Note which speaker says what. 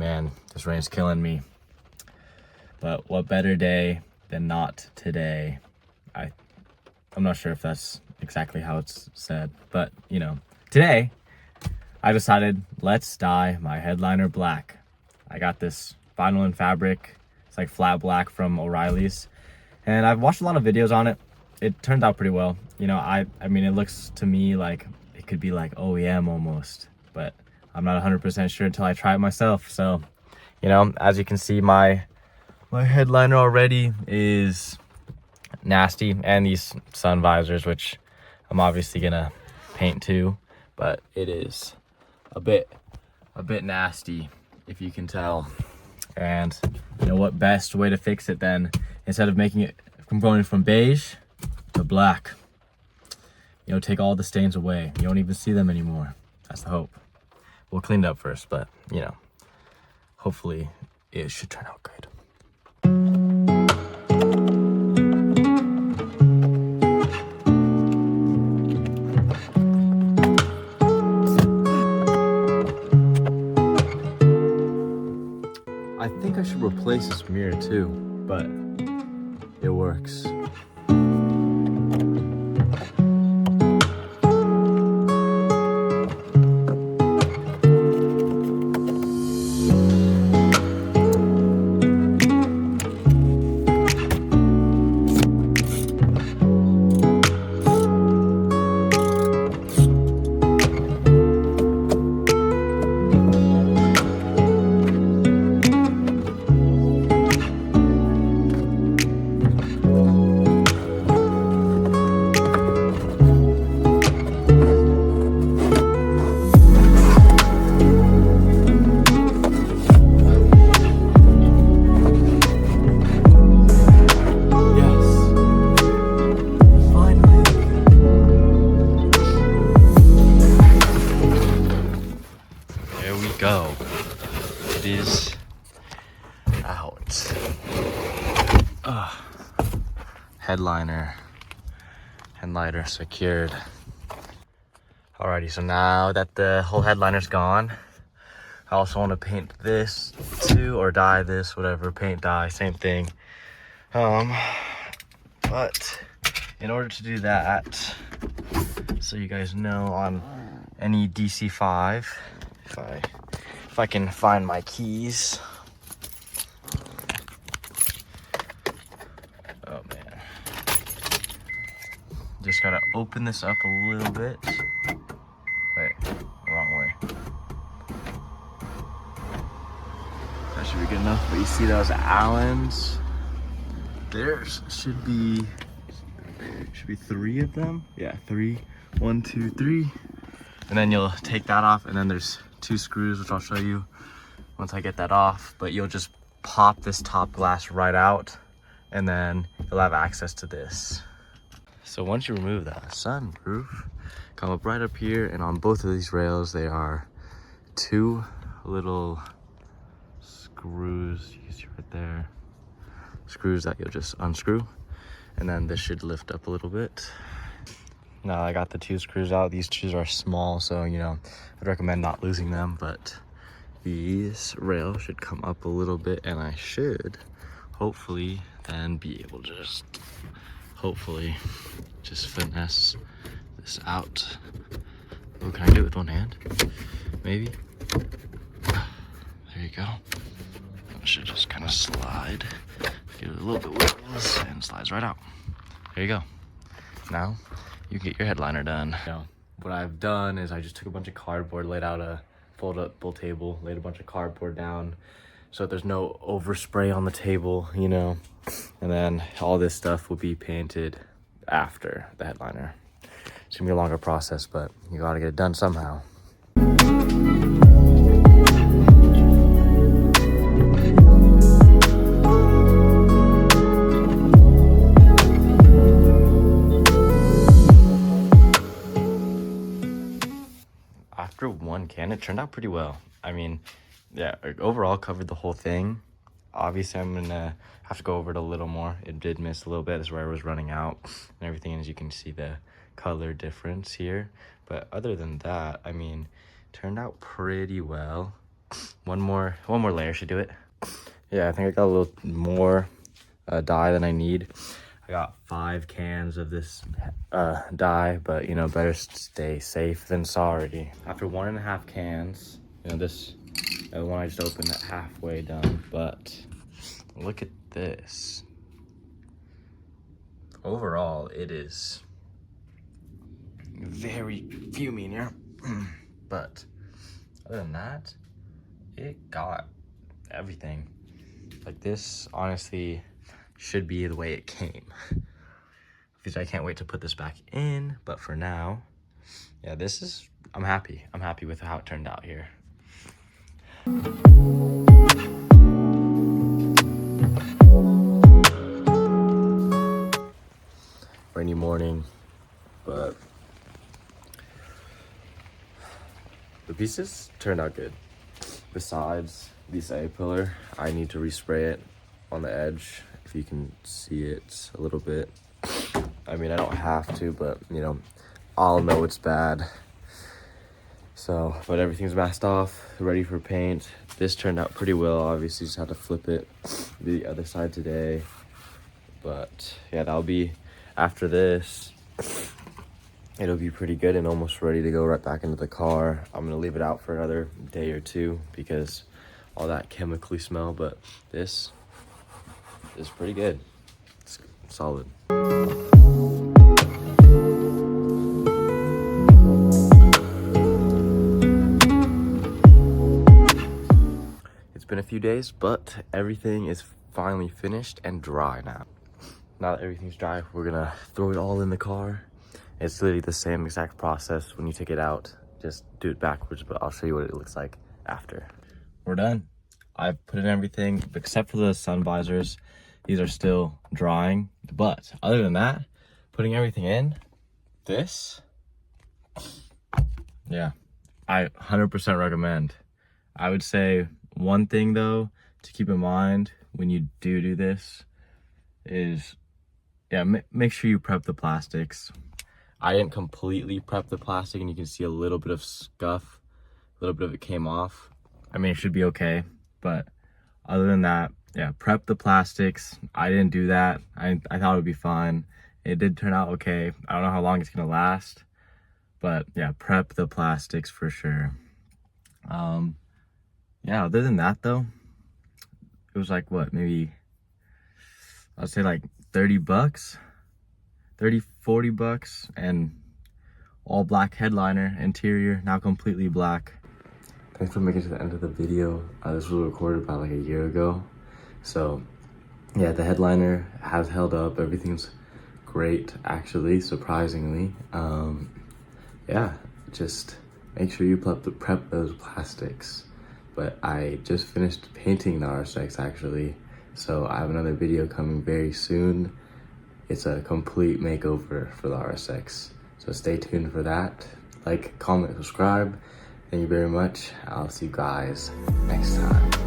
Speaker 1: man, this rain's killing me. But what better day than not today? I'm not sure if that's exactly how it's said, but you know, today I decided let's dye my headliner black. I got this vinyl and fabric. It's like flat black from O'Reilly's, and I've watched a lot of videos on it. It turned out pretty well. You know, I mean, it looks to me like it could be like OEM almost, but I'm not 100% sure until I try it myself. So, you know, as you can see, my headliner already is nasty, and these sun visors, which I'm obviously gonna paint too, but it is a bit nasty, if you can tell. And you know what best way to fix it then, instead of making it going from beige to black, you know, take all the stains away. You don't even see them anymore. That's the hope. We'll clean it up first, but you know, hopefully it should turn out good. I think I should replace this mirror too, but it works. Go. It is out. Headliner secured. Alrighty, so now that the whole headliner's gone, I also want to paint this too, or dye this, whatever, paint, dye, same thing. But in order to do that, so you guys know, on any DC5, if I can find my keys. Oh man. Just gotta open this up a little bit. Wait, wrong way. That should be good enough, but you see those Allens? There should be 3 of them. Yeah, 3. 1, 2, 3. And then you'll take that off, and then there's 2 screws, which I'll show you once I get that off. But you'll just pop this top glass right out, and then you'll have access to this. So once you remove that sunroof, come up right up here, and on both of these rails there are 2 little screws. You can see right there, screws that you'll just unscrew, and then this should lift up a little bit. Now I got the 2 screws out. These screws are small, so you know, I'd recommend not losing them, but these rails should come up a little bit, and I should hopefully then be able to just finesse this out. Oh, can I do it with one hand? Maybe. There you go. It should just kind of slide, give it a little bit of wiggle, and slides right out. There you go. Now you get your headliner done. You know, what I've done is I just took a bunch of cardboard, laid out a fold-up table, laid a bunch of cardboard down so that there's no overspray on the table, you know, and then all this stuff will be painted after the headliner. It's gonna be a longer process, but you gotta get it done somehow. After one can, it turned out pretty well. I mean, yeah, overall covered the whole thing. Obviously, I'm gonna have to go over it a little more. It did miss a little bit. That's where I was running out and everything. As you can see, the color difference here. But other than that, I mean, turned out pretty well. one more layer should do it. Yeah, I think I got a little more dye than I need. I got 5 cans of this dye, but you know, better stay safe than sorry. After 1.5 cans, you know, this one I just opened at halfway done, but look at this. Overall, it is very fuming here, but other than that, it got everything. Like, this honestly should be the way it came, because I can't wait to put this back in. But for now, yeah, this is, I'm happy with how it turned out here. Rainy morning, but the pieces turned out good. Besides this A-pillar, I need to respray it on the edge, if you can see it a little bit. I mean, I don't have to, but you know, I'll know it's bad. So, but everything's masked off, ready for paint. This turned out pretty well. Obviously, just had to flip it the other side today. But yeah, that'll be, after this, it'll be pretty good and almost ready to go right back into the car. I'm gonna leave it out for another day or two because all that chemically smell, but this is pretty good. It's solid. It's been a few days, but everything is finally finished and dry now. Now that everything's dry, we're gonna throw it all in the car. It's literally the same exact process when you take it out. Just do it backwards, but I'll show you what it looks like after. We're done. I've put in everything except for the sun visors. These are still drying, but other than that, putting everything in, this, yeah, I 100% recommend. I would say one thing though to keep in mind when you do this is, yeah, make sure you prep the plastics. I didn't completely prep the plastic, and you can see a little bit of scuff. A little bit of it came off. I mean, it should be okay, but other than that, yeah, prep the plastics. I didn't do that. I thought it would be fine. It did turn out okay. I don't know how long it's gonna last, but yeah, prep the plastics for sure. Yeah, other than that though, it was like, what, maybe, I'd say like 30 bucks, 40 bucks, and all black headliner, interior now completely black. Thanks for making it to the end of the video. This was recorded about like a year ago, so yeah, the headliner has held up. Everything's great, actually, surprisingly. Yeah, just make sure you prep those plastics. But I just finished painting the RSX actually, so I have another video coming very soon. It's a complete makeover for the RSX, so stay tuned for that. Like, comment, subscribe. Thank you very much. I'll see you guys next time.